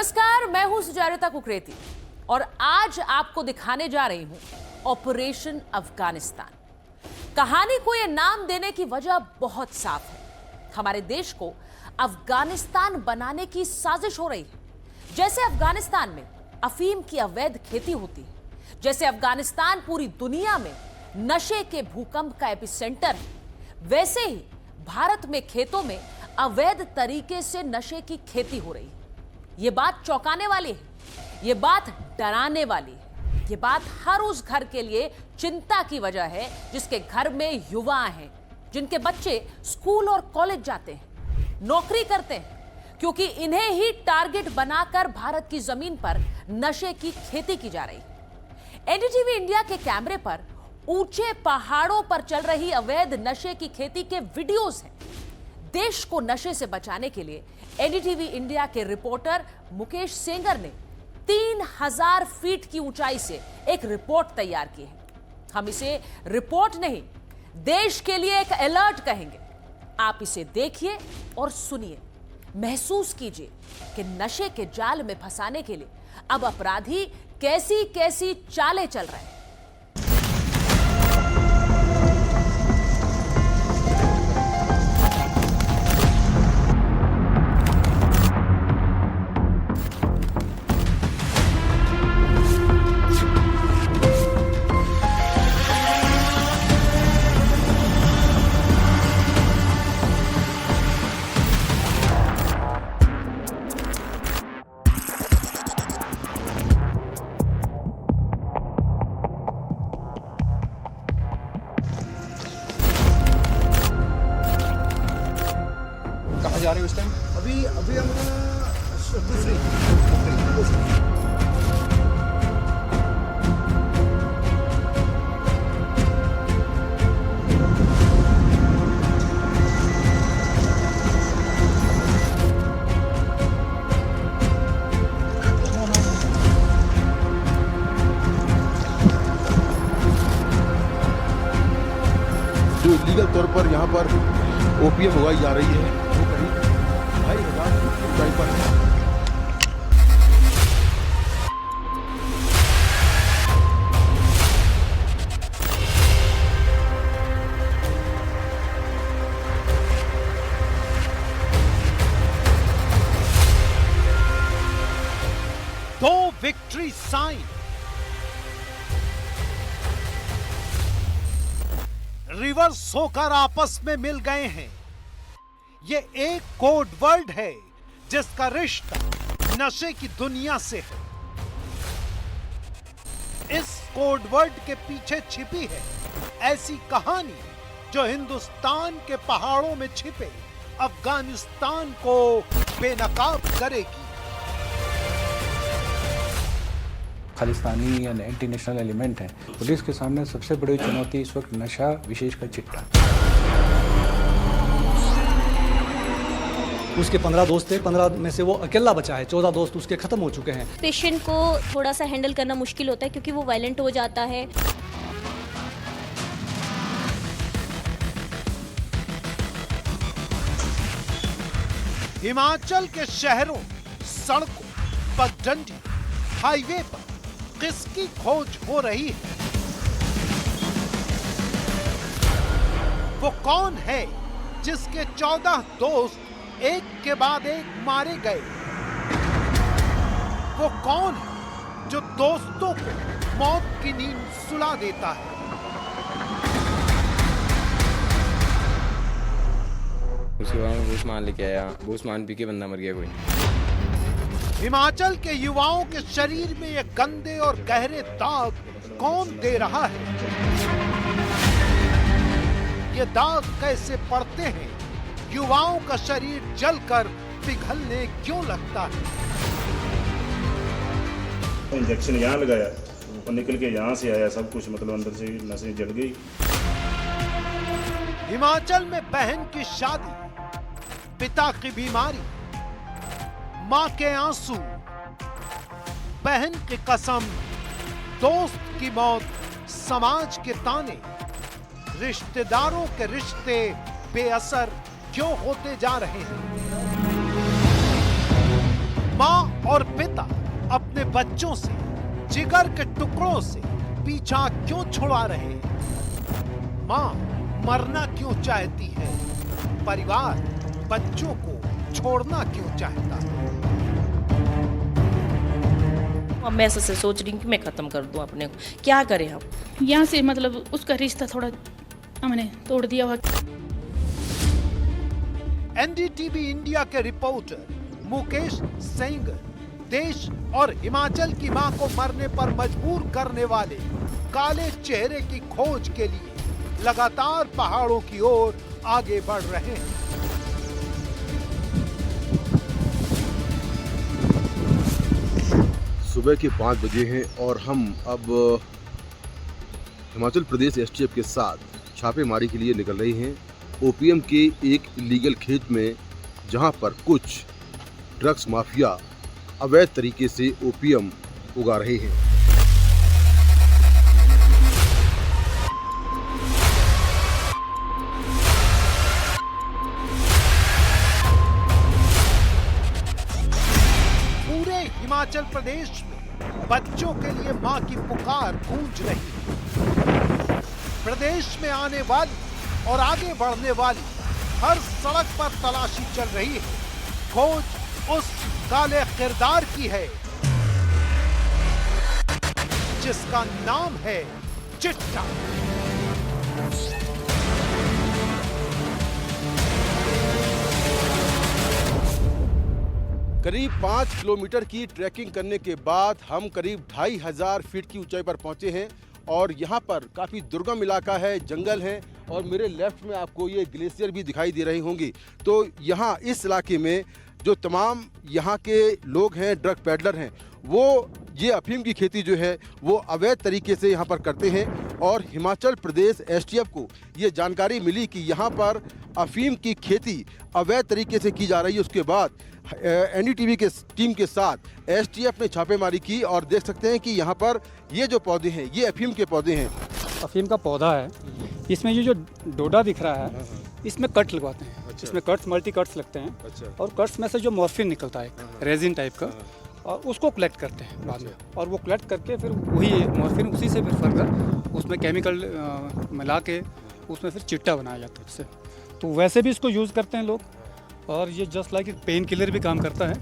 नमस्कार, मैं हूं सुजाता कुकरेती और आज आपको दिखाने जा रही हूं ऑपरेशन अफगानिस्तान। कहानी को यह नाम देने की वजह बहुत साफ है। हमारे देश को अफगानिस्तान बनाने की साजिश हो रही है। जैसे अफगानिस्तान में अफीम की अवैध खेती होती है, जैसे अफगानिस्तान पूरी दुनिया में नशे के भूकंप का एपिसेंटर है, वैसे ही भारत में खेतों में अवैध तरीके से नशे की खेती हो रही है। ये बात चौंकाने वाली है, ये बात डराने वाली है, ये बात हर उस घर के लिए चिंता की वजह है जिसके घर में युवा हैं, जिनके बच्चे स्कूल और कॉलेज जाते हैं, नौकरी करते हैं, क्योंकि इन्हें ही टारगेट बनाकर भारत की जमीन पर नशे की खेती की जा रही है। एनडीटीवी इंडिया के कैमरे पर ऊंचे पहाड़ों पर चल रही अवैध नशे की खेती के वीडियोज हैं। देश को नशे से बचाने के लिए एनडीटीवी इंडिया के रिपोर्टर मुकेश सेंगर ने 3000 फीट की ऊंचाई से एक रिपोर्ट तैयार की है। हम इसे रिपोर्ट नहीं, देश के लिए एक अलर्ट कहेंगे। आप इसे देखिए और सुनिए, महसूस कीजिए कि नशे के जाल में फंसाने के लिए अब अपराधी कैसी कैसी चालें चल रहे हैं। जा रहे हो इस टाइम? अभी हम दूसरी जो इलीगल तौर पर यहाँ पर ओपीएम उगाई जा रही है वो करीब 2500 की ऊंचाई पर है। दो विक्ट्री साइन, रिवर्स होकर आपस में मिल गए हैं। ये एक कोड वर्ड है जिसका रिश्ता नशे की दुनिया से है। इस कोड वर्ड के पीछे छिपी है ऐसी कहानी जो हिंदुस्तान के पहाड़ों में छिपे अफगानिस्तान को बेनकाब करेगी। खालिस्तानी या एंटी नेशनल एलिमेंट है। पुलिस के सामने सबसे बड़ी चुनौती इस वक्त नशा, विशेषकर चिट्टा। उसके 15 दोस्त थे, 15 में से वो अकेला बचा है, 14 दोस्त उसके खत्म हो चुके हैं। पेशेंट को थोड़ा सा हैंडल करना मुश्किल होता है क्योंकि वो वायलेंट हो जाता है। हिमाचल के शहरों, सड़कों, पगडंडी, हाईवे पर किसकी खोज हो रही है? वो कौन है जिसके 14 दोस्त एक के बाद एक मारे गए? वो कौन है जो दोस्तों को मौत की नींद सुला देता है? उसके बाद में बूसमान लेके आया, बूसमान पी के बंदा मर गया कोई। हिमाचल के युवाओं के शरीर में ये गंदे और गहरे दाग कौन दे रहा है? ये दाग कैसे पड़ते हैं? युवाओं का शरीर जलकर पिघलने क्यों लगता है? इंजेक्शन यहाँ लगाया और निकल के यहाँ से आया, सब कुछ मतलब अंदर से नसें जल गई। हिमाचल में बहन की शादी, पिता की बीमारी, मां के आंसू, बहन की कसम, दोस्त की मौत, समाज के ताने, रिश्तेदारों के रिश्ते बेअसर क्यों होते जा रहे हैं? माँ और पिता अपने बच्चों से जिगर के टुकड़ों से पीछा क्यों छुड़ा रहे हैं? माँ मरना क्यों चाहती है? परिवार बच्चों को छोड़ना क्यों चाहता है? अब मैं ऐसे सोच रही हूँ कि मैं खत्म कर दूं अपने को, क्या करें हम? यहाँ से मतलब उसका रिश्ता थोड़ा हमने तोड़ दिया हुआ। एनडीटीवी इंडिया के रिपोर्टर मुकेश सेंगर देश और हिमाचल की मां को मरने पर मजबूर करने वाले काले चेहरे की खोज के लिए लगातार पहाड़ों की ओर आगे बढ़ रहे हैं। सुबह के 5 बजे हैं और हम अब हिमाचल प्रदेश एसटीएफ के साथ छापेमारी के लिए निकल रहे हैं ओपीएम के एक इलीगल खेत में, जहां पर कुछ ड्रग्स माफिया अवैध तरीके से ओपीएम उगा रहे हैं। पूरे हिमाचल प्रदेश में बच्चों के लिए मां की पुकार गूंज रही है। प्रदेश में आने वाली और आगे बढ़ने वाली हर सड़क पर तलाशी चल रही है। खोज उस काले किरदार की है जिसका नाम है चिट्टा। करीब 5 किलोमीटर की ट्रैकिंग करने के बाद हम करीब 2500 फीट की ऊंचाई पर पहुंचे हैं और यहाँ पर काफ़ी दुर्गम इलाका है, जंगल है और मेरे लेफ्ट में आपको ये ग्लेशियर भी दिखाई दे रही होंगी। तो यहाँ इस इलाके में जो तमाम यहाँ के लोग हैं, ड्रग पैडलर हैं, वो ये अफीम की खेती जो है वो अवैध तरीके से यहाँ पर करते हैं और हिमाचल प्रदेश एसटीएफ को ये जानकारी मिली कि यहाँ पर अफीम की खेती अवैध तरीके से की जा रही है। उसके बाद एनडीटीवी के टीम के साथ एसटीएफ ने छापेमारी की और देख सकते हैं कि यहाँ पर ये जो पौधे हैं ये अफीम के पौधे हैं। अफीम का पौधा है, इसमें ये जो डोडा दिख रहा है इसमें कट लगवाते हैं। अच्छा। इसमें कट्स, मल्टी कट्स लगते हैं। अच्छा। और कट्स में से जो मॉर्फिन निकलता है रेजिन टाइप का, और उसको कलेक्ट करते हैं बाद में। और वो कलेक्ट करके फिर वही मॉर्फिन उसी से फिर फर्दर उसमें केमिकल मिला के उसमें फिर चिट्टा बनाया जाता है उससे। तो वैसे भी इसको यूज़ करते हैं लोग और ये जस्ट लाइक पेन किलर भी काम करता है,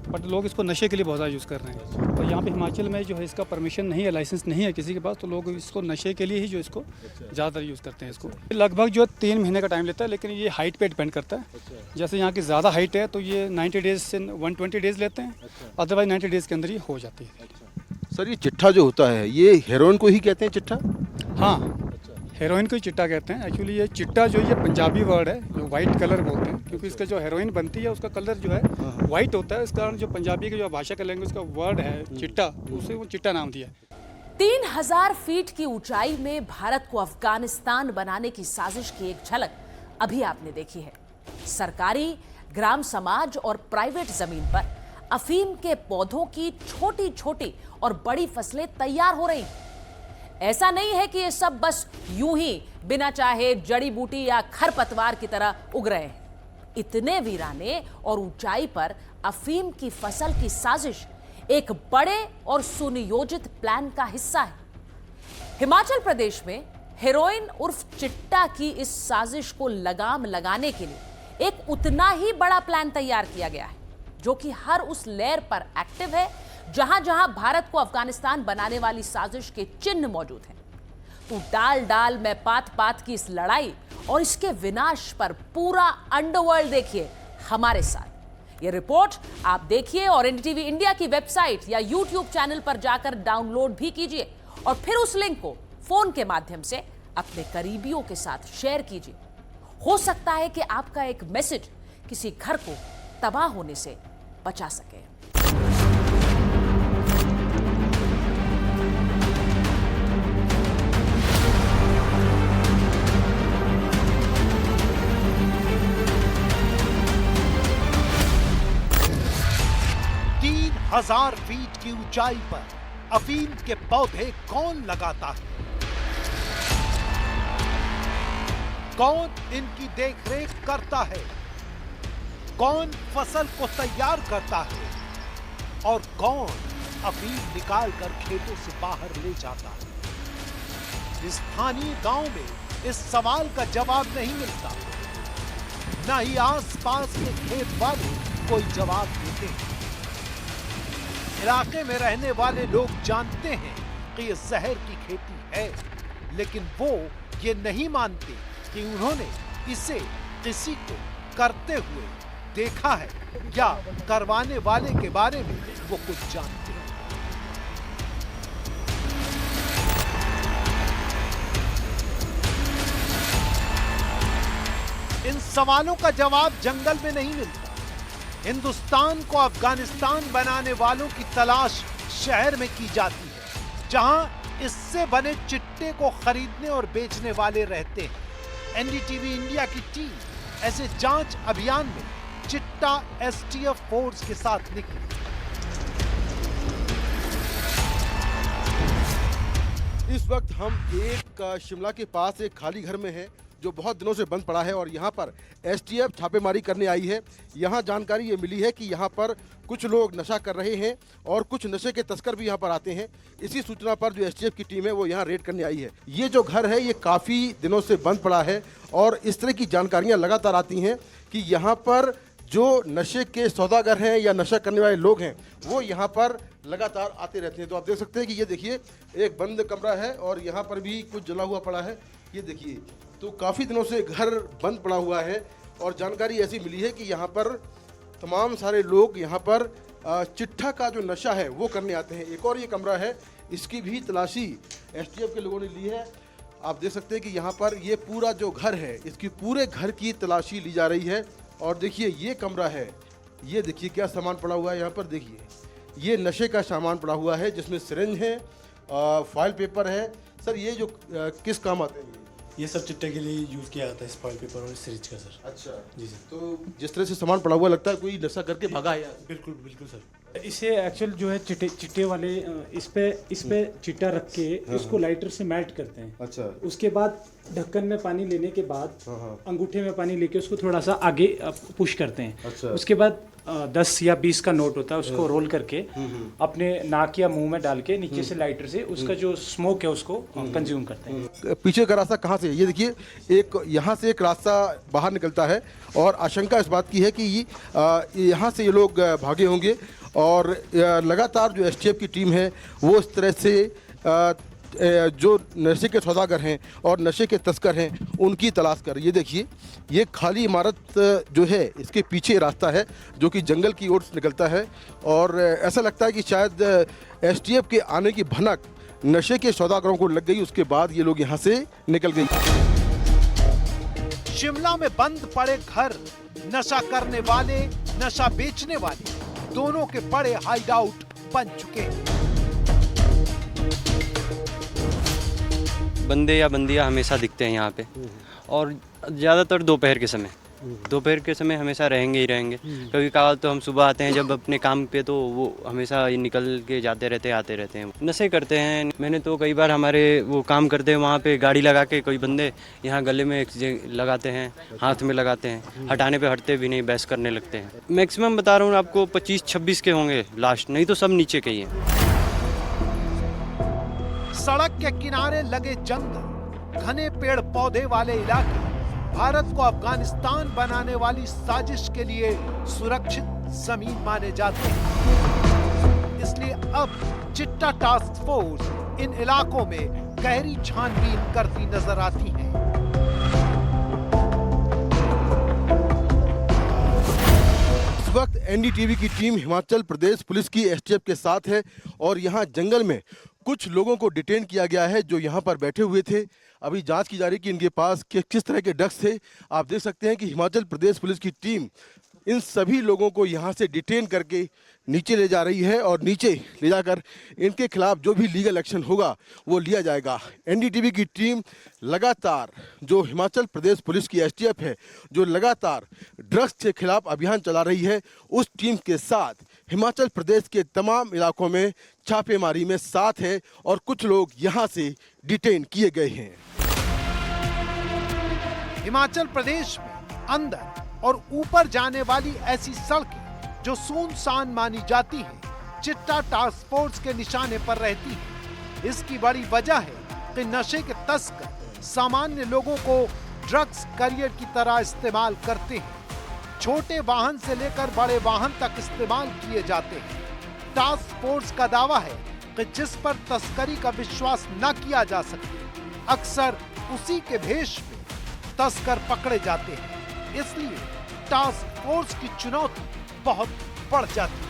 बट लोग इसको नशे के लिए बहुत ज़्यादा यूज़ कर रहे हैं। और यहाँ पे हिमाचल में जो है इसका परमिशन नहीं है, लाइसेंस नहीं है किसी के पास, तो लोग इसको नशे के लिए ही जो इसको ज़्यादातर यूज़ करते हैं। इसको लगभग जो 3 महीने का टाइम लेता है, लेकिन ये हाइट पे डिपेंड करता है। जैसे यहाँ की ज़्यादा हाइट है तो ये 90 डेज से 120 डेज़ लेते हैं, अदरवाइज 90 डेज़ के अंदर ही हो जाती है। सर ये चिट्ठा जो होता है ये हेरोइन को ही कहते हैं चिट्ठा? हाँ, हेरोइन को ही चिट्टा कहते हैं। एक्चुअली ये चिट्टा जो ये पंजाबी वर्ड है, जो वाइट कलर बोलते हैं, क्योंकि इसका जो हेरोइन बनती है उसका कलर जो है वाइट होता है। इस कारण जो पंजाबी की जो भाषा का लैंग्वेज का वर्ड है चिट्टा, तो उसे वो चिट्टा नाम दिया। 3000 फीट की ऊंचाई में भारत को अफगानिस्तान बनाने की साजिश की एक झलक अभी आपने देखी है। सरकारी, ग्राम समाज और प्राइवेट जमीन पर अफीम के पौधों की छोटी छोटी और बड़ी फसलें तैयार हो रही हैं। ऐसा नहीं है कि ये सब बस यूं ही बिना चाहे जड़ी बूटी या खरपतवार की तरह उग रहे हैं। इतने वीराने और ऊंचाई पर अफीम की फसल की साजिश एक बड़े और सुनियोजित प्लान का हिस्सा है। हिमाचल प्रदेश में हेरोइन उर्फ चिट्टा की इस साजिश को लगाम लगाने के लिए एक उतना ही बड़ा प्लान तैयार किया गया है, जो कि हर उस लेयर पर एक्टिव है जहां जहां भारत को अफगानिस्तान बनाने वाली साजिश के चिन्ह मौजूद हैं। तो डाल डाल में पात पात की इस लड़ाई और इसके विनाश पर पूरा अंडरवर्ल्ड देखिए हमारे साथ। ये रिपोर्ट आप देखिए और एनडीटीवी इंडिया की वेबसाइट या यूट्यूब चैनल पर जाकर डाउनलोड भी कीजिए और फिर उस लिंक को फोन के माध्यम से अपने करीबियों के साथ शेयर कीजिए। हो सकता है कि आपका एक मैसेज किसी घर को तबाह होने से बचा सके। हजार फीट की ऊंचाई पर अफीम के पौधे कौन लगाता है? कौन इनकी देखरेख करता है? कौन फसल को तैयार करता है? और कौन अफीम निकाल कर खेतों से बाहर ले जाता है? स्थानीय गांव में इस सवाल का जवाब नहीं मिलता, न ही आसपास के खेत वाले कोई जवाब देते हैं। इलाके में रहने वाले लोग जानते हैं कि ये जहर की खेती है, लेकिन वो ये नहीं मानते कि उन्होंने इसे किसी को करते हुए देखा है या करवाने वाले के बारे में वो कुछ जानते हैं। इन सवालों का जवाब जंगल में नहीं मिलता। हिंदुस्तान को अफगानिस्तान बनाने वालों की तलाश शहर में की जाती है, जहां इससे बने चिट्टे को खरीदने और बेचने वाले रहते हैं। एनडीटीवी इंडिया की टीम ऐसे जांच अभियान में चिट्टा एसटीएफ फोर्स के साथ निकली। इस वक्त हम एक शिमला के पास एक खाली घर में हैं जो बहुत दिनों से बंद पड़ा है और यहाँ पर एसटीएफ छापेमारी करने आई है। यहाँ जानकारी ये मिली है कि यहाँ पर कुछ लोग नशा कर रहे हैं और कुछ नशे के तस्कर भी यहाँ पर आते हैं। इसी सूचना पर जो एसटीएफ की टीम है वो यहाँ रेड करने आई है। ये जो घर है ये काफ़ी दिनों से बंद पड़ा है और इस तरह की जानकारियाँ लगातार आती हैं कि यहाँ पर जो नशे के सौदागर हैं या नशा करने वाले लोग हैं वो यहाँ पर लगातार आते रहते हैं। तो आप देख सकते हैं कि ये देखिए एक बंद कमरा है और यहाँ पर भी कुछ जला हुआ पड़ा है। ये देखिए, तो काफ़ी दिनों से घर बंद पड़ा हुआ है और जानकारी ऐसी मिली है कि यहाँ पर तमाम सारे लोग यहाँ पर चिट्ठा का जो नशा है वो करने आते हैं। एक और ये कमरा है, इसकी भी तलाशी एसटीएफ के लोगों ने ली है। आप देख सकते हैं कि यहाँ पर ये पूरा जो घर है इसकी पूरे घर की तलाशी ली जा रही है। और देखिए ये कमरा है, ये देखिए क्या सामान पड़ा हुआ है यहाँ पर। देखिए ये नशे का सामान पड़ा हुआ है जिसमें सिरिंज है, फाइल पेपर है। सर ये जो किस काम आते हैं? ये सब चिट्टे के लिए यूज़ किया जाता है, स्पॉइल पेपर और सिरिंज का सर। अच्छा जी सर। तो जिस तरह से सामान पड़ा हुआ लगता है कोई नशा करके भागा है यार। बिल्कुल बिल्कुल सर। इसे एक्चुअल जो है चिट्टे वाले इस पे चिट्टा रख के इसको लाइटर से मेल्ट करते हैं। अच्छा। उसके बाद ढक्कन में पानी लेने के बाद अंगूठे में पानी लेके उसको थोड़ा सा आगे पुश करते हैं। अच्छा। उसके बाद 10 या 20 का नोट होता है उसको रोल करके अपने नाक या मुंह में डाल के नीचे से लाइटर से उसका जो स्मोक है उसको कंज्यूम करते हैं। पीछे का रास्ता कहाँ से है? ये देखिए एक यहाँ से एक रास्ता बाहर निकलता है और आशंका इस बात की है कि यहाँ से ये लोग भागे होंगे और लगातार जो एसटीएफ की टीम है वो इस तरह से जो नशे के सौदागर हैं और नशे के तस्कर हैं उनकी तलाश कर। ये देखिए ये खाली इमारत जो है इसके पीछे रास्ता है जो कि जंगल की ओर से निकलता है और ऐसा लगता है कि शायद एसटीएफ के आने की भनक नशे के सौदागरों को लग गई, उसके बाद ये लोग यहाँ से निकल गए। शिमला में बंद पड़े घर, नशा करने वाले, नशा बेचने वाले, दोनों के बड़े हाइडआउट बन चुके हैं। बंदे या बंदियां हमेशा दिखते हैं यहाँ पे और ज़्यादातर दोपहर के समय हमेशा रहेंगे ही रहेंगे। कभी कभार तो हम सुबह आते हैं जब अपने काम पे तो वो हमेशा निकल के जाते रहते आते रहते हैं, नशे करते हैं। मैंने तो कई बार हमारे वो काम करते हैं वहाँ पे गाड़ी लगा के कोई बंदे यहाँ गले में लगाते हैं, हाथ में लगाते हैं, हटाने पे हटते भी नहीं, बहस करने लगते हैं। मैक्सिमम बता रहा हूँ आपको 25-26 के होंगे लास्ट, नहीं तो सब नीचे के ही हैं। सड़क के किनारे लगे जंगल, घने पेड़ पौधे वाले इलाके भारत को अफगानिस्तान बनाने वाली साजिश के लिए सुरक्षित जमीन माने जाते हैं। इसलिए अब चिट्टा टास्क फोर्स इन इलाकों में गहरी छानबीन करती नजर आती है। इस वक्त एनडीटीवी की टीम हिमाचल प्रदेश पुलिस की एसटीएफ के साथ है और यहाँ जंगल में कुछ लोगों को डिटेन किया गया है जो यहाँ पर बैठे हुए थे। अभी जांच की जा रही है कि इनके पास किस तरह के ड्रग्स थे। आप देख सकते हैं कि हिमाचल प्रदेश पुलिस की टीम इन सभी लोगों को यहाँ से डिटेन करके नीचे ले जा रही है और नीचे ले जाकर इनके खिलाफ जो भी लीगल एक्शन होगा वो लिया जाएगा। एनडीटीवी की टीम लगातार, जो हिमाचल प्रदेश पुलिस की एसटीएफ है जो लगातार ड्रग्स के खिलाफ अभियान चला रही है, उस टीम के साथ हिमाचल प्रदेश के तमाम इलाकों में छापेमारी में साथ है और कुछ लोग यहाँ से डिटेन किए गए हैं। हिमाचल प्रदेश में अंदर और ऊपर जाने वाली ऐसी सड़कें जो सुनसान मानी जाती हैं, चिट्टा टास्क फोर्स के निशाने पर रहती है। इसकी बड़ी वजह है कि नशे के तस्कर सामान्य लोगों को ड्रग्स करियर की तरह इस्तेमाल करते हैं। छोटे वाहन से लेकर बड़े वाहन तक इस्तेमाल किए जाते हैं। टास्क फोर्स का दावा है कि जिस पर तस्करी का विश्वास न किया जा सके, अक्सर उसी के भेष में तस्कर पकड़े जाते हैं। इसलिए टास्क फोर्स की चुनौती बहुत बढ़ जाती है।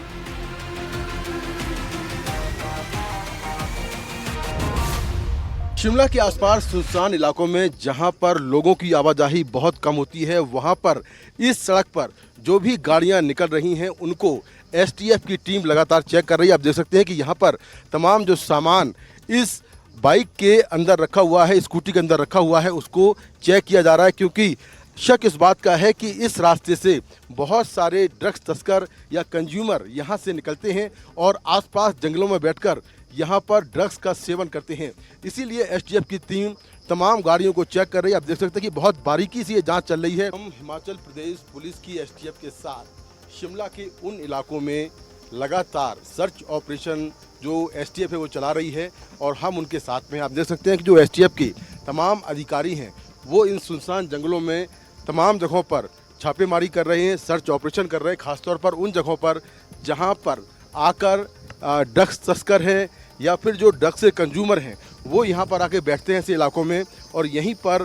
शिमला के आसपास सुनसान इलाकों में जहां पर लोगों की आवाजाही बहुत कम होती है, वहां पर इस सड़क पर जो भी गाड़ियां निकल रही हैं उनको एसटीएफ की टीम लगातार चेक कर रही है। आप देख सकते हैं कि यहाँ पर तमाम जो सामान इस बाइक के अंदर रखा हुआ है, स्कूटी के अंदर रखा हुआ है, उसको चेक किया जा रहा है, क्योंकि शक इस बात का है कि इस रास्ते से बहुत सारे ड्रग्स तस्कर या कंज्यूमर यहाँ से निकलते हैं और आसपास जंगलों में बैठकर यहाँ पर ड्रग्स का सेवन करते हैं। इसीलिए एसटीएफ की टीम तमाम गाड़ियों को चेक कर रही है। आप देख सकते हैं कि बहुत बारीकी से ये जांच चल रही है। हम हिमाचल प्रदेश पुलिस की एसटीएफ के साथ शिमला के उन इलाकों में लगातार सर्च ऑपरेशन जो एसटीएफ है वो चला रही है और हम उनके साथ में हैं। आप देख सकते हैं कि जो एसटीएफ के तमाम अधिकारी हैं वो इन सुनसान जंगलों में तमाम जगहों पर छापेमारी कर रहे हैं, सर्च ऑपरेशन कर रहे हैं, खासतौर पर उन जगहों पर जहां पर आकर ड्रग्स तस्कर हैं या फिर जो ड्रग्स के कंज्यूमर हैं वो यहां पर आके बैठते हैं ऐसे इलाकों में और यहीं पर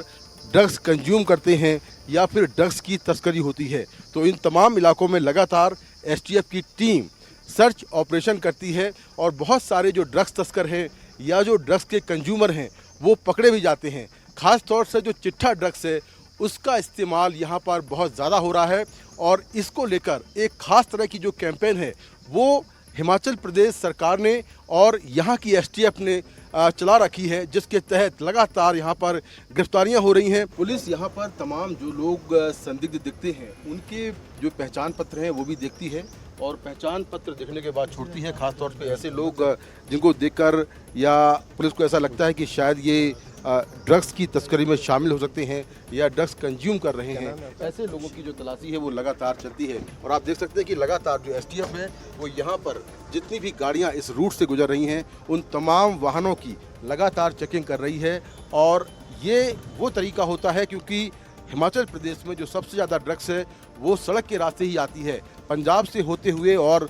ड्रग्स कंज्यूम करते हैं या फिर ड्रग्स की तस्करी होती है। तो इन तमाम इलाकों में लगातार एसटीएफ की टीम सर्च ऑपरेशन करती है और बहुत सारे जो ड्रग्स तस्कर हैं या जो ड्रग्स के कंज्यूमर हैं वो पकड़े भी जाते हैं। खास तौर से जो चिट्ठा ड्रग्स है उसका इस्तेमाल यहाँ पर बहुत ज़्यादा हो रहा है और इसको लेकर एक ख़ास तरह की जो कैंपेन है वो हिमाचल प्रदेश सरकार ने और यहाँ की एसटीएफ ने चला रखी है, जिसके तहत लगातार यहाँ पर गिरफ्तारियाँ हो रही हैं। पुलिस यहाँ पर तमाम जो लोग संदिग्ध दिखते हैं उनके जो पहचान पत्र हैं वो भी देखती है और पहचान पत्र देखने के बाद छोड़ती है। खासतौर पे ऐसे लोग जिनको देखकर या पुलिस को ऐसा लगता है कि शायद ये ड्रग्स की तस्करी में शामिल हो सकते हैं या ड्रग्स कंज्यूम कर रहे हैं, ऐसे लोगों की जो तलाशी है वो लगातार चलती है। और आप देख सकते हैं कि लगातार जो एसटीएफ है वो यहाँ पर जितनी भी गाड़ियाँ इस रूट से गुजर रही हैं उन तमाम वाहनों की लगातार चेकिंग कर रही है। और ये वो तरीका होता है क्योंकि हिमाचल प्रदेश में जो सबसे ज़्यादा ड्रग्स है वो सड़क के रास्ते ही आती है। पंजाब से होते हुए और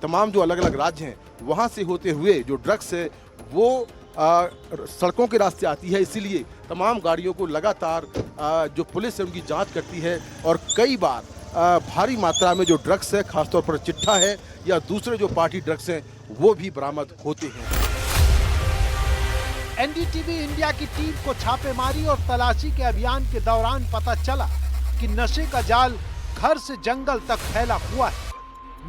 तमाम जो अलग अलग राज्य हैं वहाँ से होते हुए जो ड्रग्स है वो सड़कों के रास्ते आती है। इसीलिए तमाम गाड़ियों को लगातार जो पुलिस है उनकी जांच करती है और कई बार भारी मात्रा में जो ड्रग्स है खासतौर पर चिट्ठा है या दूसरे जो पार्टी ड्रग्स हैं वो भी बरामद होते हैं। एनडीटीवी इंडिया की टीम को छापेमारी और तलाशी के अभियान के दौरान पता चला कि नशे का जाल घर से जंगल तक फैला हुआ है।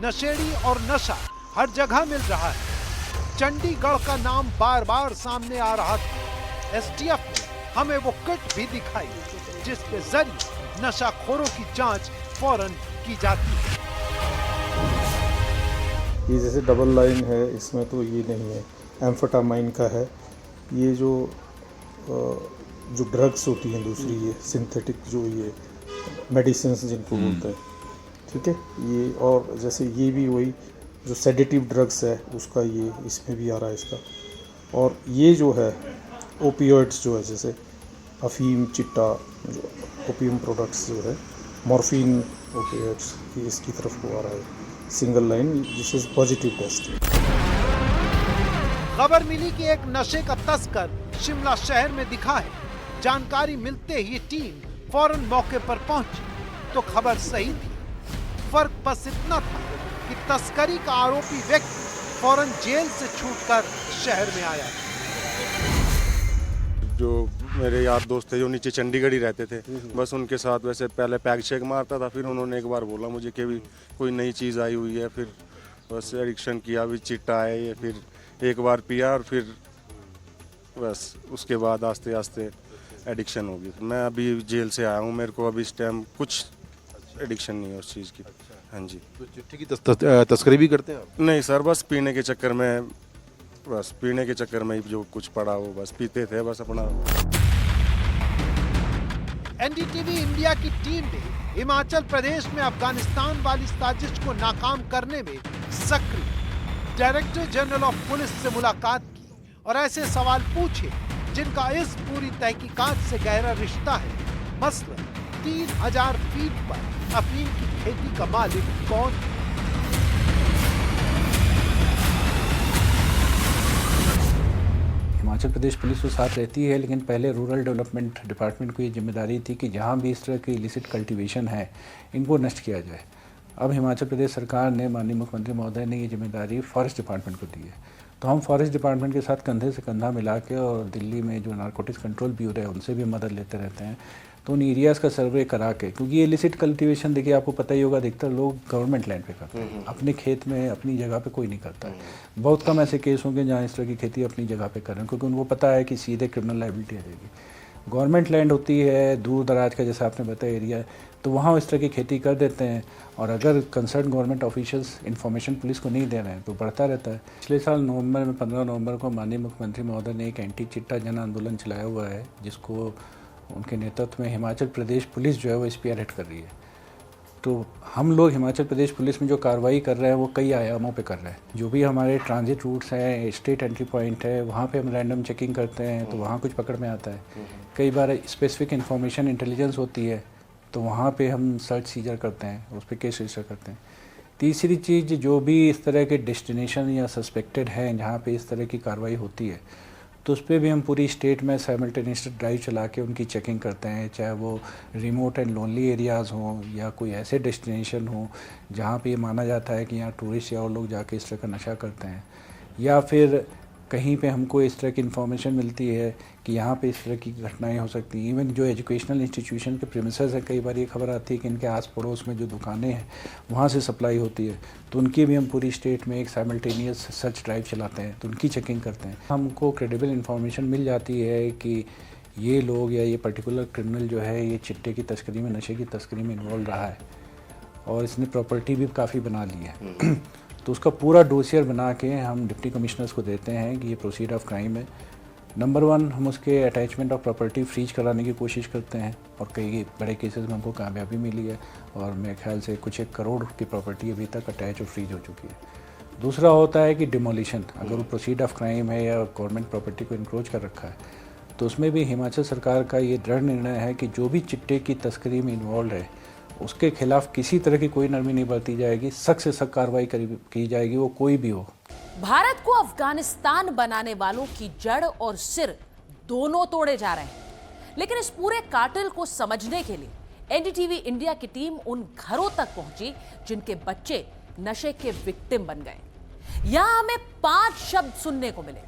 नशेड़ी और नशा हर जगह मिल रहा है। चंडीगढ़ का नाम बार बार सामने आ रहा था। एसटीएफ ने हमें वो किट भी दिखाई जिसके जरिए नशाखोरों की जांच फौरन की जाती है। ये जैसे डबल लाइन है, इसमें तो ये नहीं है, एम्फेटामाइन का है। ये जो ड्रग्स होती हैं दूसरी, ये सिंथेटिक जो ये मेडिसिन्स जिनको बोलते हैं, ठीक है। ये और जैसे ये भी वही जो सेडेटिव ड्रग्स है उसका ये इसमें भी आ रहा है इसका। और ये जो है ओपियोइड्स जो है जैसे अफीम, चिट्टा, जो ओपियम प्रोडक्ट्स जो है, मॉर्फिन, ओपियोइड्स, ये इसकी तरफ को आ रहा है। Single line, this is positive test. खबर मिली कि एक नशे का तस्कर शिमला शहर में दिखा है। जानकारी मिलते ही टीम फौरन मौके पर पहुंची तो खबर सही थी। फर्क बस इतना था कि तस्करी का आरोपी व्यक्ति फौरन जेल से छूटकर शहर में आया। जो मेरे यार दोस्त थे जो नीचे चंडीगढ़ ही रहते थे, बस उनके साथ वैसे पहले पैक शेक मारता था, फिर उन्होंने एक बार बोला मुझे कि भी कोई नई चीज़ आई हुई है, फिर बस एडिक्शन किया, भी चिट्टा है ये, फिर एक बार पिया और फिर बस उसके बाद आस्ते आस्ते एडिक्शन होगी। मैं अभी जेल से आया हूँ, मेरे को अभी इस टाइम कुछ एडिक्शन नहीं है उस चीज़ की। हाँ जी। तो चिट्ठी की तस्करी भी करते हैं आप? नहीं सर, बस पीने के चक्कर में, बस पीने के चक्कर में ही जो कुछ पड़ा वो बस पीते थे बस अपना। एनडीटीवी इंडिया की टीम ने हिमाचल प्रदेश में अफगानिस्तान वाली साजिश को नाकाम करने में सक्रिय डायरेक्टर जनरल ऑफ पुलिस से मुलाकात की और ऐसे सवाल पूछे जिनका इस पूरी तहकीकात से गहरा रिश्ता है। मसलन 3000 फीट पर अफीम की खेती का मालिक कौन है? हिमाचल प्रदेश पुलिस तो साथ रहती है, लेकिन पहले रूरल डेवलपमेंट डिपार्टमेंट को ये जिम्मेदारी थी कि जहाँ भी इस तरह की इलिसिट कल्टीवेशन है इनको नष्ट किया जाए। अब हिमाचल प्रदेश सरकार ने, माननीय मुख्यमंत्री महोदय ने ये जिम्मेदारी फॉरेस्ट डिपार्टमेंट को दी है। तो हम फॉरेस्ट डिपार्टमेंट के साथ कंधे से कंधा मिला के, और दिल्ली में जो नारकोटिक्स कंट्रोल ब्यूरो है उनसे भी मदद लेते रहते हैं, तो उन एरियाज़ का सर्वे करा के, क्योंकि ये इलिसिट कल्टीवेशन देखिए आपको पता ही होगा, अधिकतर लोग गवर्नमेंट लैंड पे करते हैं, अपने खेत में अपनी जगह पे कोई नहीं करता है। बहुत कम ऐसे केस होंगे जहाँ इस तरह की खेती अपनी जगह पे करें, क्योंकि उनको पता है कि सीधे क्रिमिनल लायबिलिटी आ जाएगी। गवर्नमेंट लैंड होती है, दूर दराज का जैसा आपने बताया एरिया, तो वहाँ इस तरह की खेती कर देते हैं, और अगर concern government officials information police को नहीं दे रहे हैं तो बढ़ता रहता है। पिछले साल नवंबर में 15 नवंबर को माननीय मुख्यमंत्री महोदय ने एक एंटी चिट्टा जन आंदोलन चलाया हुआ है, जिसको उनके नेतृत्व में हिमाचल प्रदेश पुलिस जो है वो स्पीयरहेड कर रही है। तो हम लोग हिमाचल प्रदेश पुलिस में जो कार्रवाई कर रहे हैं वो कई आयामों पे कर रहे हैं। जो भी हमारे ट्रांजिट रूट्स हैं, स्टेट एंट्री पॉइंट है, वहाँ पे हम रैंडम चेकिंग करते हैं, तो वहाँ कुछ पकड़ में आता है। कई बार स्पेसिफिक इन्फॉर्मेशन इंटेलिजेंस होती है, तो वहाँ पे हम सर्च सीजर करते हैं, उस पर केस रजिस्टर करते हैं। तीसरी चीज़, जो भी इस तरह के डेस्टिनेशन या सस्पेक्टेड हैं जहाँ पे इस तरह की कार्रवाई होती है, तो उस पर भी हम पूरी स्टेट में साइमल्टेनियस ड्राइव चला के उनकी चेकिंग करते हैं, चाहे वो रिमोट एंड लोनली एरियाज़ हों या कोई ऐसे डेस्टिनेशन हो जहाँ पे ये माना जाता है कि यहाँ टूरिस्ट या और लोग जाके इस तरह का नशा करते हैं, या फिर कहीं पे हमको इस तरह की इन्फॉर्मेशन मिलती है कि यहाँ पे इस तरह की घटनाएं हो सकती हैं। इवन जो एजुकेशनल इंस्टीट्यूशन के प्रीमिसेस हैं, कई बार ये खबर आती है कि इनके आस पड़ोस में जो दुकानें हैं वहाँ से सप्लाई होती है, तो उनकी भी हम पूरी स्टेट में एक साइमल्टेनियस सर्च ड्राइव चलाते हैं, तो उनकी चेकिंग करते हैं। हमको क्रेडिबल इन्फॉर्मेशन मिल जाती है कि ये लोग या ये पर्टिकुलर क्रिमिनल जो है ये चिट्टे की तस्करी में, नशे की तस्करी में इन्वॉल्व रहा है, और इसने प्रॉपर्टी भी काफ़ी बना ली है। तो उसका पूरा डोसियर बना के हम डिप्टी कमिश्नर्स को देते हैं कि ये प्रोसीड ऑफ क्राइम है। नंबर 1, हम उसके अटैचमेंट ऑफ प्रॉपर्टी फ्रीज कराने की कोशिश करते हैं, और कई बड़े केसेस में हमको कामयाबी मिली है, और मेरे ख्याल से कुछ 1 करोड़ की प्रॉपर्टी अभी तक अटैच और फ्रीज हो चुकी है। दूसरा होता है कि डिमोलिशन, अगर वो प्रोसीड ऑफ क्राइम है या गवर्नमेंट प्रॉपर्टी को इंक्रोच कर रखा है, तो उसमें भी हिमाचल सरकार का ये दृढ़ निर्णय है कि जो भी चिट्टे की तस्करी में इन्वॉल्व है उसके खिलाफ किसी तरह की कोई नरमी नहीं बरती जाएगी, सख्त से सख्त कार्रवाई की जाएगी, वो कोई भी हो। भारत को अफगानिस्तान बनाने वालों की जड़ और सिर दोनों तोड़े जा रहे हैं, लेकिन इस पूरे कार्टेल को समझने के लिए एनडीटीवी इंडिया की टीम उन घरों तक पहुंची जिनके बच्चे नशे के विक्टिम बन गए। यहां हमें 5 शब्द सुनने को मिले।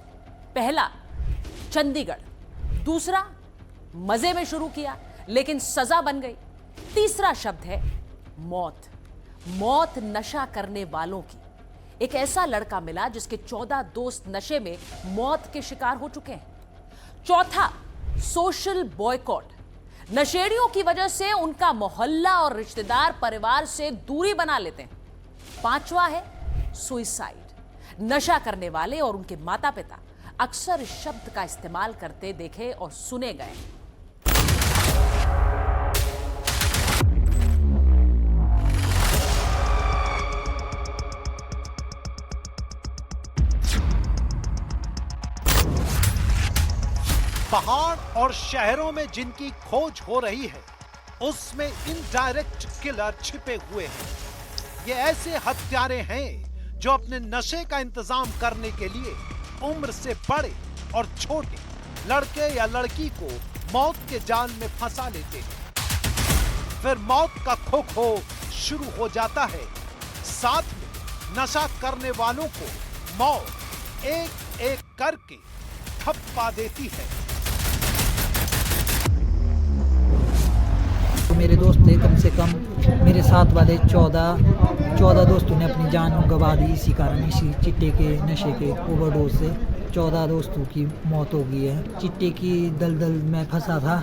पहला, चंडीगढ़। दूसरा, मजे में शुरू किया लेकिन सजा बन गई। तीसरा शब्द है मौत। मौत नशा करने वालों की। एक ऐसा लड़का मिला जिसके 14 दोस्त नशे में मौत के शिकार हो चुके हैं। चौथा, सोशल बॉयकॉट। नशेड़ियों की वजह से उनका मोहल्ला और रिश्तेदार परिवार से दूरी बना लेते हैं। पांचवा है सुइसाइड। नशा करने वाले और उनके माता पिता अक्सर इस शब्द का इस्तेमाल करते देखे और सुने गए। पहाड़ और शहरों में जिनकी खोज हो रही है, उसमें इनडायरेक्ट किलर छिपे हुए हैं। ये ऐसे हत्यारे हैं जो अपने नशे का इंतजाम करने के लिए उम्र से बड़े और छोटे लड़के या लड़की को मौत के जाल में फंसा लेते हैं। फिर मौत का खो-खो शुरू हो जाता है। साथ में नशा करने वालों को मौत एक एक करके थप्पा देती है। मेरे दोस्त थे, कम से कम मेरे साथ वाले 14 दोस्तों ने अपनी जान गंवा दी इसी कारण, इसी चिट्टे के नशे के ओवरडोज से 14 दोस्तों की मौत हो गई है। चिट्टे की दलदल में फंसा था,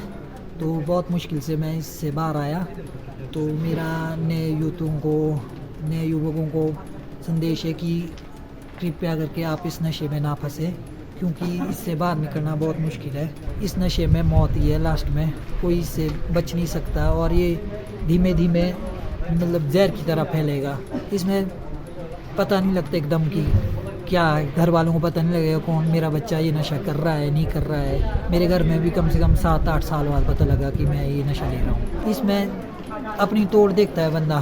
तो बहुत मुश्किल से मैं इससे बाहर आया। तो मेरा नए युवकों को संदेश है कि कृपया करके आप इस नशे में ना फंसे, क्योंकि इससे बाहर निकलना बहुत मुश्किल है। इस नशे में मौत ही है, लास्ट में कोई इससे बच नहीं सकता, और ये धीमे धीमे मतलब जहर की तरह फैलेगा। इसमें पता नहीं लगता एकदम की क्या घर वालों को पता नहीं लगेगा कौन मेरा बच्चा ये नशा कर रहा है नहीं कर रहा है। मेरे घर में भी कम से कम 7-8 साल बाद पता लगा कि मैं ये नशा ले रहा हूँ। इसमें अपनी तोड़ देखता है बंदा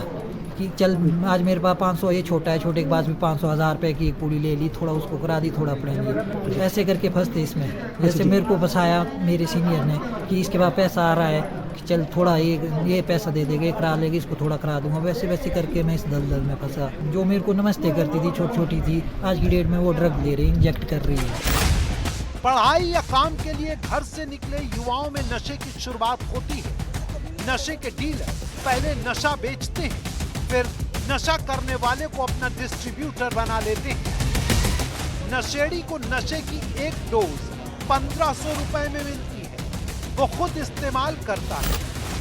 कि चल आज मेरे पास 500, ये छोटा है, छोटे के पास भी 500-1000 रुपये की एक पूड़ी ले ली, थोड़ा उसको करा दी, थोड़ा अपने लिए, ऐसे करके फंसते इसमें। जैसे मेरे को फंसाया मेरे सीनियर ने कि इसके पास पैसा आ रहा है कि चल थोड़ा ये पैसा दे देगा, करा लेगी, इसको थोड़ा करा दूंगा, वैसे वैसे करके मैं इस दलदल में फंसा। जो मेरे को नमस्ते करती थी छोटी थी, आज की डेट में वो ड्रग ले रही, इंजेक्ट कर रही है। पढ़ाई या काम के लिए घर से निकले युवाओं में नशे की शुरुआत होती है। नशे के डीलर पहले नशा बेचते हैं, फिर नशा करने वाले को अपना डिस्ट्रीब्यूटर बना लेते हैं। नशेड़ी को नशे की एक डोज 1500 रुपए में मिलती है, वो खुद इस्तेमाल करता है,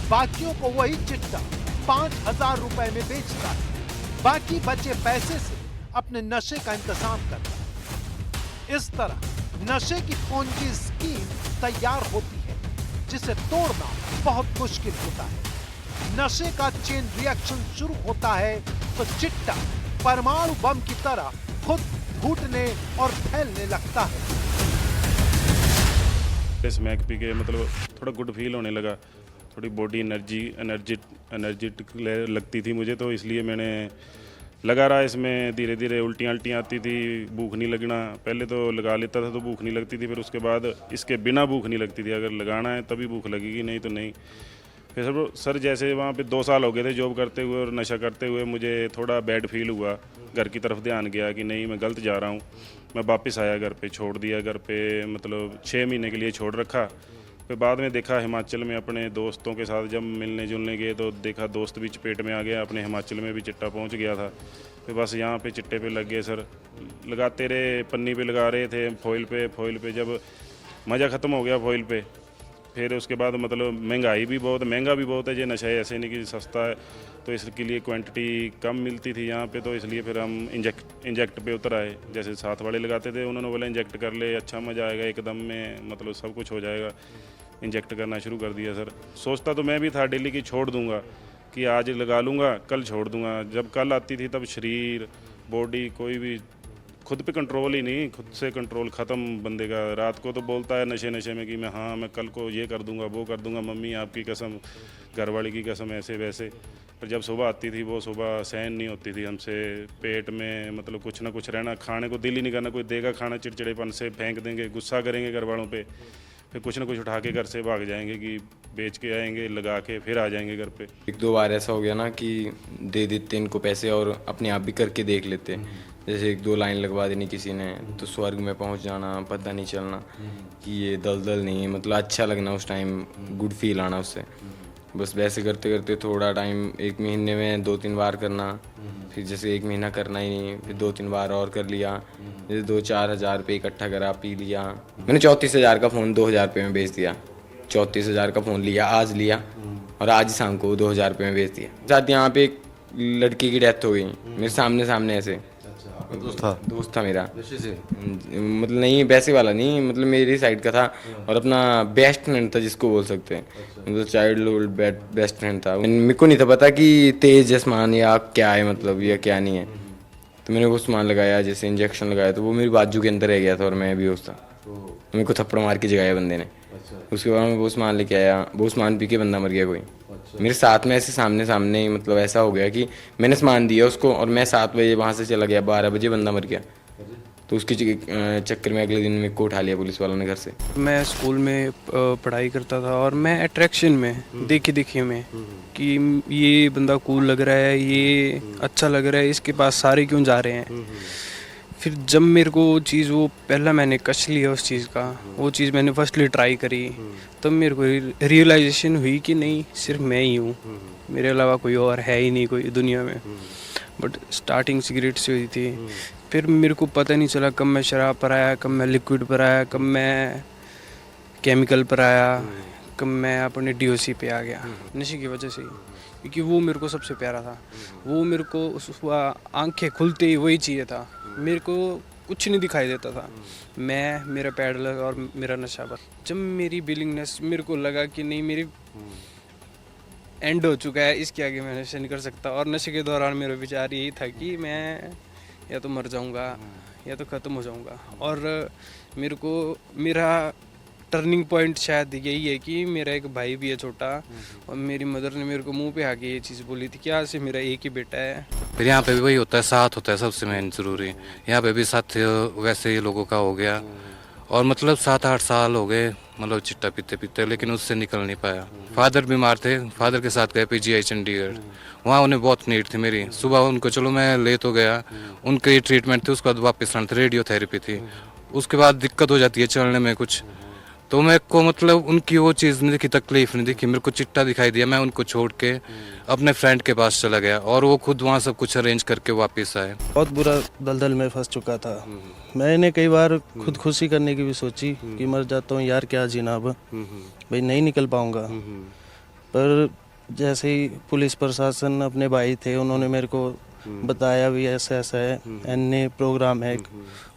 बाकियों को वही चिट्टा 5000 रुपए में बेचता है, बाकी बचे पैसे से अपने नशे का इंतजाम करता है। इस तरह नशे की पूंजी स्कीम तैयार होती है, जिसे तोड़ना बहुत मुश्किल होता है। नशे का चेन रिएक्शन शुरू होता है तो चिट्टा परमाणु बम की तरह खुद फूटने और फैलने लगता है। स्मैक पी के मतलब थोड़ा गुड फील होने लगा, थोड़ी बॉडी एनर्जेटिक लगती थी मुझे, तो इसलिए मैंने लगा रहा। इसमें धीरे धीरे उल्टियाँ आती थी, भूख नहीं लगना। पहले तो लगा लेता था तो भूख नहीं लगती थी, फिर उसके बाद इसके बिना भूख नहीं लगती थी। अगर लगाना है तभी भूख लगेगी, नहीं तो नहीं। फिर सर जैसे वहाँ पे 2 साल हो गए थे जॉब करते हुए और नशा करते हुए, मुझे थोड़ा बैड फील हुआ, घर की तरफ ध्यान गया कि नहीं मैं गलत जा रहा हूँ। मैं वापस आया घर पे, छोड़ दिया घर पे, मतलब 6 महीने के लिए छोड़ रखा। फिर बाद में देखा हिमाचल में अपने दोस्तों के साथ जब मिलने जुलने गए तो देखा दोस्त भी चपेट में आ गया, अपने हिमाचल में भी चिट्टा पहुँच गया था। फिर बस यहाँ पे चिट्टे पे लग गए सर, लगाते रहे, पन्नी पे लगा रहे थे, फॉइल पे जब मज़ा ख़त्म हो गया फॉइल पे, फिर उसके बाद मतलब महंगा भी बहुत है। ये नशा है, ऐसे नहीं कि सस्ता है, तो इसके लिए क्वांटिटी कम मिलती थी यहाँ पे, तो इसलिए फिर हम इंजेक्ट पे उतर आए। जैसे साथ वाले लगाते थे, उन्होंने बोला इंजेक्ट कर ले, अच्छा मज़ा आएगा, एकदम में मतलब सब कुछ हो जाएगा। इंजेक्ट करना शुरू कर दिया सर। सोचता तो मैं भी था डेली की छोड़ दूंगा, कि आज लगा लूँगा कल छोड़ दूंगा। जब कल आती थी तब शरीर बॉडी कोई भी खुद पे कंट्रोल ही नहीं, खुद से कंट्रोल ख़त्म बंदे का। रात को तो बोलता है नशे में कि मैं कल को ये कर दूंगा, वो कर दूंगा, मम्मी आपकी कसम, घरवाली की कसम, ऐसे वैसे। पर जब सुबह आती थी वो सुबह सहन नहीं होती थी हमसे, पेट में मतलब कुछ ना कुछ रहना, खाने को दिल ही नहीं करना। कोई देगा खाना चिड़चिड़ेपन से फेंक देंगे, गुस्सा करेंगे घर वालों पे, फिर कुछ ना कुछ उठा के घर से भाग जाएंगे कि बेच के आएंगे, लगा के फिर आ जाएंगे घर पे। 1-2 बार ऐसा हो गया ना कि दे देते इनको पैसे और अपने आप भी करके देख लेते। जैसे 1-2 लाइन लगवा देनी किसी ने तो स्वर्ग में पहुंच जाना, पता नहीं चलना कि ये दलदल नहीं है, मतलब अच्छा लगना उस टाइम, गुड फील आना उससे। बस वैसे करते करते थोड़ा टाइम, 1 महीने में 2-3 बार करना, फिर जैसे 1 महीना करना ही नहीं, फिर 2-3 बार और कर लिया, जैसे 2-4 हज़ार रुपये इकट्ठा करा, पी लिया। मैंने 34,000 का फ़ोन 2,000 रुपये में बेच दिया। 34,000 का फ़ोन लिया, आज लिया और आज ही शाम को 2,000 रुपये में बेच दिया। साथ यहाँ पे एक लड़की की डेथ हो गई मेरे सामने ऐसे। दोस्त था मेरा, मतलब नहीं वैसे वाला नहीं, मतलब मेरी साइड का था और अपना बेस्ट फ्रेंड था जिसको बोल सकते हैं, मतलब चाइल्डहुड बेस्ट फ्रेंड था। मेरे को नहीं था पता कि तेज आसमान या क्या है, मतलब या क्या नहीं है। तो मैंने वो सामान लगाया, जैसे इंजेक्शन लगाया तो वो मेरी बाजू के अंदर रह गया था और मैं बेहोश था। मेरे को थप्पड़ मार के जगाया बंदे ने। उसके बाद मैं वो सामान लेके आया, वो सामान पी के बंदा मर गया कोई मेरे साथ में, ऐसे सामने ही। मतलब ऐसा हो गया कि मैंने सामान दिया उसको और मैं 7 बजे वहाँ से चला गया, 12 बजे बंदा मर गया। तो उसके चक्कर में अगले दिन मेरे को उठा लिया पुलिस वालों ने घर से। मैं स्कूल में पढ़ाई करता था और मैं अट्रैक्शन में देखी में कि ये बंदा कूल लग रहा है, ये अच्छा लग रहा है, इसके पास सारे क्यों जा रहे हैं। फिर जब मेरे को वो चीज़, वो पहला मैंने कश लिया उस चीज़ का, वो चीज़ मैंने फर्स्टली ट्राई करी, तब मेरे को रियलाइजेशन हुई कि नहीं सिर्फ मैं ही हूँ, मेरे अलावा कोई और है ही नहीं कोई दुनिया में। बट स्टार्टिंग सिगरेट से हुई थी, फिर मेरे को पता नहीं चला कब मैं शराब पर आया, कब मैं लिक्विड पर आया, कब मैं केमिकल पर आया, कब मैं अपने DOC पे आ गया। नशे की वजह से ही, क्योंकि वो मेरे को सबसे प्यारा था। वो मेरे को आंखें खुलते ही वही चाहिए था, मेरे को कुछ नहीं दिखाई देता था, मैं, मेरा पैडल और मेरा नशा बस। जब मेरी बिलिंगनेस, मेरे को लगा कि नहीं मेरी एंड हो चुका है, इसके आगे मैं नशा नहीं कर सकता। और नशे के दौरान मेरा विचार यही था कि मैं या तो मर जाऊंगा या तो ख़त्म हो जाऊंगा। और मेरे को मेरा टर्निंग पॉइंट शायद यही है कि मेरा एक भाई भी है छोटा, और मेरी मदर ने मेरे को मुंह पे आके ये चीज़ बोली थी कि आज से मेरा एक ही बेटा है। फिर यहाँ पे भी वही होता है, साथ होता है सबसे मेन ज़रूरी। यहाँ पे भी साथ वैसे ही लोगों का हो गया, और मतलब 7-8 साल हो गए मतलब चिट्टा पीते पीते, लेकिन उससे निकल नहीं पाया। फादर बीमार थे, फादर के साथ गए PGI चंडीगढ़, वहाँ उन्हें बहुत नीड थी मेरी। सुबह उनको चलो मैं ले तो गया, उनके ट्रीटमेंट थे, उसके बाद वापस आना था, रेडियोथेरेपी थी, उसके बाद दिक्कत हो जाती है चलने में कुछ, तो मेरे को मतलब उनकी वो चीज़ नहीं दिखी, तकलीफ नहीं दिखी, मेरे को चिट्टा दिखाई दिया। मैं उनको छोड़ के अपने फ्रेंड के पास चला गया, और वो खुद वहाँ सब कुछ अरेंज करके वापस आए। बहुत बुरा दलदल में फंस चुका था। मैंने कई बार खुदकुशी करने की भी सोची कि मर जाता हूँ यार, क्या जीना अब, भाई नहीं निकल पाऊँगा। पर जैसे ही पुलिस प्रशासन, अपने भाई थे, उन्होंने मेरे को बताया भी ऐसा ऐसा है, NA प्रोग्राम है,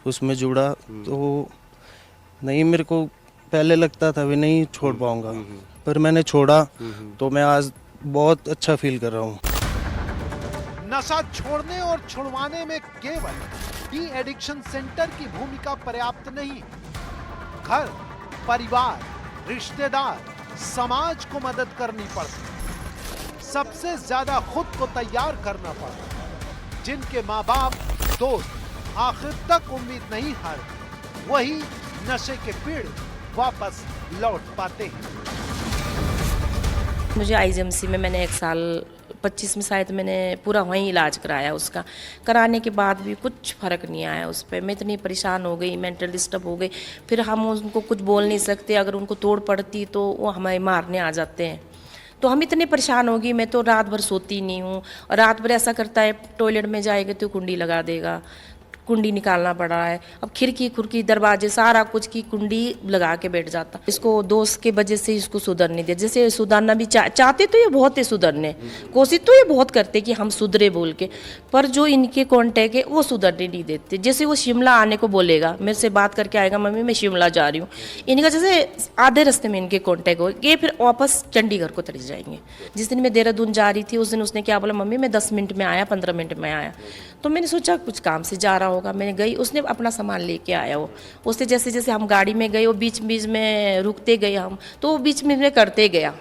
उसमें जुड़ा। तो नहीं, मेरे को पहले लगता था भी नहीं छोड़ पाऊंगा, पर मैंने छोड़ा तो मैं आज बहुत अच्छा फील कर रहा हूँ। नशा छोड़ने और छुड़वाने में केवल डी एडिक्शन सेंटर की भूमिका पर्याप्त नहीं। घर, परिवार, रिश्तेदार, समाज को मदद करनी पड़ती। सबसे ज्यादा खुद को तैयार करना पड़ता। जिनके माँ बाप, दोस्त आखिर तक उम्मीद नहीं हारे, वही नशे के पीड़ित वापस लौट पाते हैं। मुझे IGMC में मैंने 1 साल 25 में शायद मैंने पूरा वहीं इलाज कराया। उसका कराने के बाद भी कुछ फ़र्क नहीं आया उस पर। मैं इतनी परेशान हो गई, मेंटल डिस्टर्ब हो गई। फिर हम उनको कुछ बोल नहीं सकते, अगर उनको तोड़ पड़ती तो वो हमें मारने आ जाते हैं। तो हम इतने परेशान हो गई, मैं तो रात भर सोती नहीं हूँ। और रात भर ऐसा करता है, टॉयलेट में जाएगा तो कुंडी लगा देगा, कुंडी निकालना पड़ रहा है। अब खिड़की खुरकी दरवाजे सारा कुछ की कुंडी लगा के बैठ जाता। इसको दोस्त के वजह से इसको सुधर नहीं दिया। जैसे सुधरना भी चाहते तो ये बहुत है सुधरने, कोशिश तो ये बहुत करते कि हम सुधरे बोल के, पर जो इनके कॉन्टैक्ट है वो सुधरने नहीं देते। जैसे वो शिमला आने को बोलेगा, मेरे से बात करके आएगा, मम्मी मैं शिमला जा रही हूँ, इनका जैसे आधे रास्ते में इनके कॉन्टैक्ट हो गए, फिर वापस चंडीगढ़ को चले जाएंगे। जिस दिन मैं देहरादून जा रही थी, उस दिन उसने क्या बोला, मम्मी मैं 10 मिनट में आया, 15 मिनट में आया। तो मैंने सोचा कुछ काम से जा रहा होगा, मैंने गई, उसने अपना सामान लेके आया। वो उससे जैसे जैसे हम गाड़ी में गए, वो बीच बीच में रुकते गए हम, तो वो बीच में करते गया।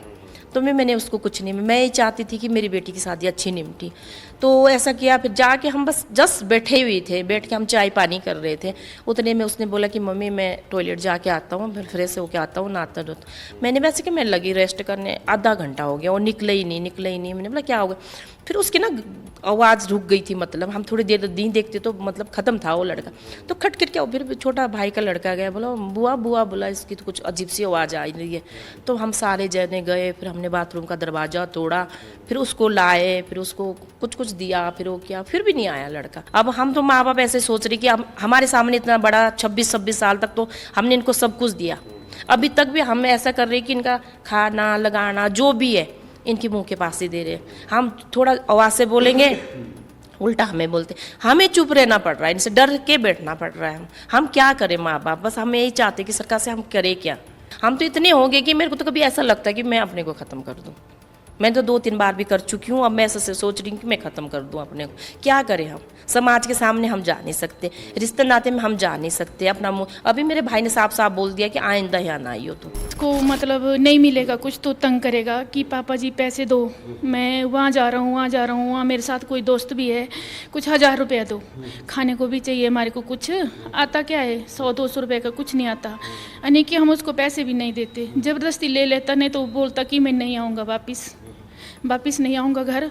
तो मैंने उसको कुछ नहीं, मैं ये चाहती थी कि मेरी बेटी की शादी अच्छी निपटी। तो ऐसा किया, फिर जाके हम बस जस्ट बैठे हुए थे, बैठ के हम चाय पानी कर रहे थे। उतने में उसने बोला कि मम्मी मैं टॉयलेट जाके आता हूँ, फिर फ्रेश होके आता हूँ, नहाता धोता। मैंने वैसे कि मैं लगी रेस्ट करने, आधा घंटा हो गया, वो निकले ही नहीं। मैंने बोला क्या हो गया, फिर उसकी ना आवाज़ रुक गई थी, मतलब हम थोड़ी देर नहीं देखते तो मतलब ख़त्म था वो लड़का। तो खट खट के फिर छोटा भाई का लड़का गया, बोला बुआ बुआ, बोला इसकी तो कुछ अजीब सी आवाज़ आ रही है। तो हम सारे जने गए, फिर हमने बाथरूम का दरवाज़ा तोड़ा, फिर उसको लाए, फिर उसको कुछ दिया, फिर वो किया, फिर भी नहीं आया लड़का। अब हम तो माँ बाप ऐसे सोच रहे कि हमारे सामने इतना बड़ा 26-26 साल तक तो हमने इनको सब कुछ दिया, अभी तक भी हम ऐसा कर रहे कि इनका खाना लगाना जो भी है इनके मुंह के पास ही दे रहे। हम थोड़ा आवाज़ से बोलेंगे, उल्टा हमें बोलते, हमें चुप रहना पड़ रहा है, इनसे डर के बैठना पड़ रहा है। हम क्या करें माँ बाप, बस हम यही चाहते कि सरकार से हम करें क्या। हम तो इतने हो गए कि मेरे को तो कभी ऐसा लगता है कि मैं अपने को ख़त्म कर दूँ। मैं तो 2-3 बार भी कर चुकी हूँ, अब मैं ऐसे सोच रही हूँ कि मैं ख़त्म कर दूँ अपने को। क्या करें हम, समाज के सामने हम जा नहीं सकते, रिश्ते नाते में हम जा नहीं सकते अपना मुँह। अभी मेरे भाई ने साफ साफ बोल दिया कि आइंदा यहाँ ना आई हो तो उसको मतलब नहीं मिलेगा कुछ तो तंग करेगा कि पापा जी पैसे दो, मैं वहाँ जा रहा हूँ, वहाँ मेरे साथ कोई दोस्त भी है, कुछ 1000 रुपया दो, खाने को भी चाहिए हमारे को। कुछ आता क्या है, 100-200 रुपये का कुछ नहीं आता, यानी कि हम उसको पैसे भी नहीं देते। ज़बरदस्ती ले लेता, नहीं तो बोलता कि मैं नहीं आऊँगा, वापस नहीं आऊँगा घर,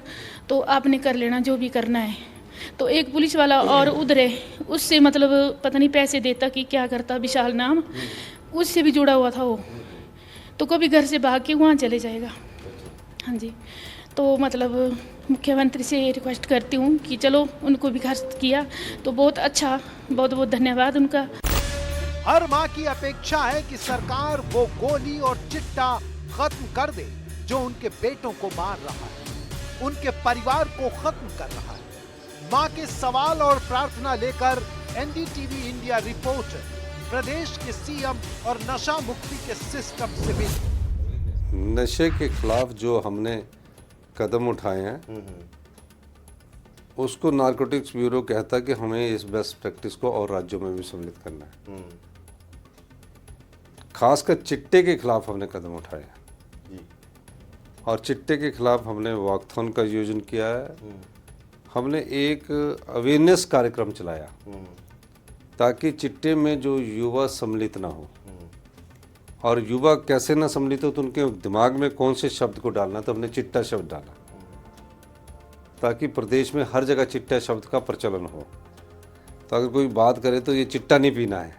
तो आपने कर लेना जो भी करना है। तो एक पुलिस वाला और उधरे उससे मतलब पता नहीं पैसे देता कि क्या करता, विशाल नाम, उससे भी जुड़ा हुआ था वो। तो कभी घर से भाग के वहाँ चले जाएगा। हाँ जी, तो मतलब मुख्यमंत्री से रिक्वेस्ट करती हूँ कि चलो उनको भी घर किया तो बहुत अच्छा, बहुत बहुत धन्यवाद उनका। हर माँ की अपेक्षा है कि सरकार वो गोली और चिट्टा खत्म कर दे जो उनके बेटों को मार रहा है, उनके परिवार को खत्म कर रहा है। मां के सवाल और प्रार्थना लेकर NDTV इंडिया रिपोर्टर प्रदेश के CM और नशा मुक्ति के सिस्टम से मिली। नशे के खिलाफ जो हमने कदम उठाए हैं उसको नारकोटिक्स ब्यूरो कहता कि हमें इस बेस्ट प्रैक्टिस को और राज्यों में भी सम्मिलित करना है। खासकर चिट्टे के खिलाफ हमने कदम उठाए और चिट्टे के खिलाफ हमने वॉकथॉन का आयोजन किया है। हमने एक अवेयरनेस कार्यक्रम चलाया ताकि चिट्टे में जो युवा सम्मिलित ना हो, और युवा कैसे ना सम्मिलित हो तो उनके दिमाग में कौन से शब्द को डालना, तो हमने चिट्टा शब्द डाला ताकि प्रदेश में हर जगह चिट्टा शब्द का प्रचलन हो। तो अगर कोई बात करे तो ये चिट्टा नहीं पीना है,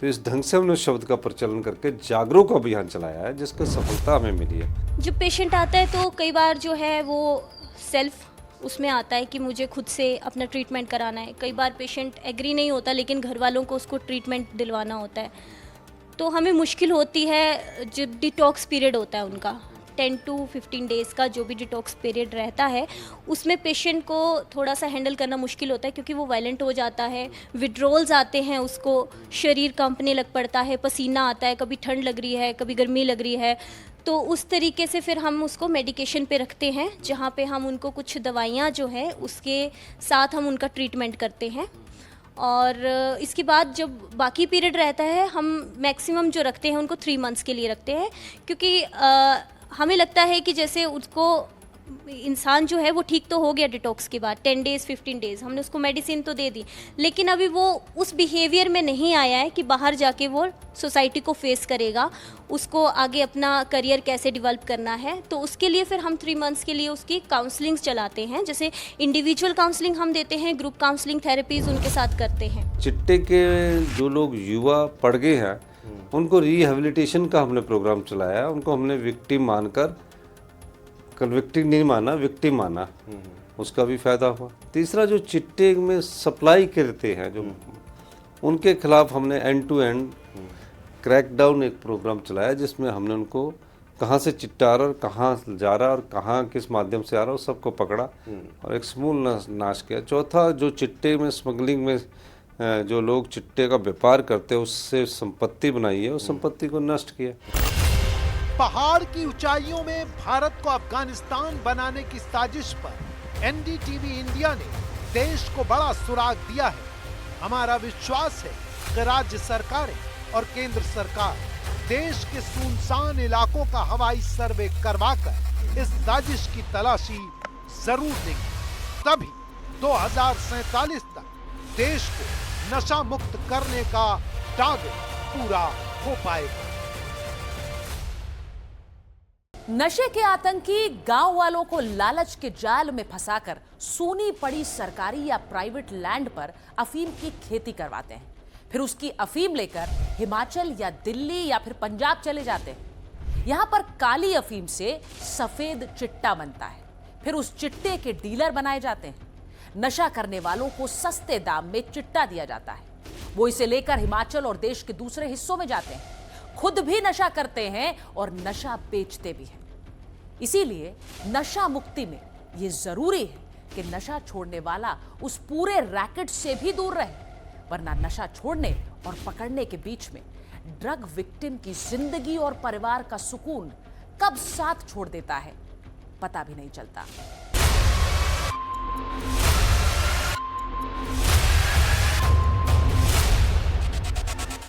तो इस ढंग से हमने उस शब्द का प्रचलन करके जागरूक अभियान चलाया है, जिसकी सफलता हमें मिली है। जब पेशेंट आता है तो कई बार जो है वो सेल्फ उसमें आता है कि मुझे खुद से अपना ट्रीटमेंट कराना है। कई बार पेशेंट एग्री नहीं होता, लेकिन घर वालों को उसको ट्रीटमेंट दिलवाना होता है, तो हमें मुश्किल होती है। जो डिटॉक्स पीरियड होता है उनका 10 to 15 डेज़ का जो भी डिटॉक्स पीरियड रहता है, उसमें पेशेंट को थोड़ा सा हैंडल करना मुश्किल होता है, क्योंकि वो वायलेंट हो जाता है, विड्रॉल्स आते हैं, उसको शरीर कांपने लग पड़ता है, पसीना आता है, कभी ठंड लग रही है, कभी गर्मी लग रही है। तो उस तरीके से फिर हम उसको मेडिकेशन पे रखते हैं, जहाँ पे हम उनको कुछ दवाइयाँ जो है उसके साथ हम उनका ट्रीटमेंट करते हैं। और इसके बाद जब बाकी पीरियड रहता है, हम मैक्सिमम जो रखते हैं उनको 3 मंथ्स के लिए रखते हैं, क्योंकि हमें लगता है कि जैसे उसको इंसान जो है वो ठीक तो हो गया डिटॉक्स के बाद 10 डेज़ 15 डेज़ हमने उसको मेडिसिन तो दे दी, लेकिन अभी वो उस बिहेवियर में नहीं आया है कि बाहर जाके वो सोसाइटी को फेस करेगा, उसको आगे अपना करियर कैसे डेवलप करना है। तो उसके लिए फिर हम 3 मंथ्स के लिए उसकी काउंसलिंग्स चलाते हैं, जैसे इंडिविजुअल काउंसलिंग हम देते हैं, ग्रुप काउंसलिंग थेरेपीज उनके साथ करते हैं। चिट्टे के जो लोग युवा पड़ गए हैं उनको रिहेबिलिटेशन का हमने प्रोग्राम चलाया। उनको हमने विक्टिम मानकर, कल विक्टिम नहीं माना, विक्टिम माना, उसका भी फायदा हुआ। तीसरा, जो चिट्टे में सप्लाई करते हैं जो, उनके खिलाफ हमने एंड टू एंड क्रैकडाउन एक प्रोग्राम चलाया, जिसमें हमने उनको कहाँ से चिट्टा आ रहा और कहाँ जा रहा और कहाँ किस माध्यम से आ रहा, उस सबको पकड़ा और एक समूल नाश किया। चौथा, जो चिट्टे में स्मगलिंग में जो लोग चिट्टे का व्यापार करते हैं उससे संपत्ति बनाई है, उस संपत्ति को नष्ट किया। पहाड़ की ऊंचाइयों में भारत को अफगानिस्तान बनाने की साजिश पर एनडीटीवी इंडिया ने देश को बड़ा सुराग दिया है। हमारा विश्वास है कि राज्य सरकारें और केंद्र सरकार देश के सुनसान इलाकों का हवाई सर्वे करवाकर इस साजिश की तलाशी जरूर देंगे, तभी 2047 तक देश को नशा मुक्त करने का टारगेट पूरा हो पाएगा। नशे के आतंकी गांव वालों को लालच के जाल में फंसाकर सूनी पड़ी सरकारी या प्राइवेट लैंड पर अफीम की खेती करवाते हैं, फिर उसकी अफीम लेकर हिमाचल या दिल्ली या फिर पंजाब चले जाते हैं। यहां पर काली अफीम से सफेद चिट्टा बनता है, फिर उस चिट्टे के डीलर बनाए जाते हैं। नशा करने वालों को सस्ते दाम में चिट्टा दिया जाता है, वो इसे लेकर हिमाचल और देश के दूसरे हिस्सों में जाते हैं, खुद भी नशा करते हैं और नशा बेचते भी हैं। इसीलिए नशा मुक्ति में ये जरूरी है कि नशा छोड़ने वाला उस पूरे रैकेट से भी दूर रहे, वरना नशा छोड़ने और पकड़ने के बीच में ड्रग विक्टिम की जिंदगी और परिवार का सुकून कब साथ छोड़ देता है पता भी नहीं चलता।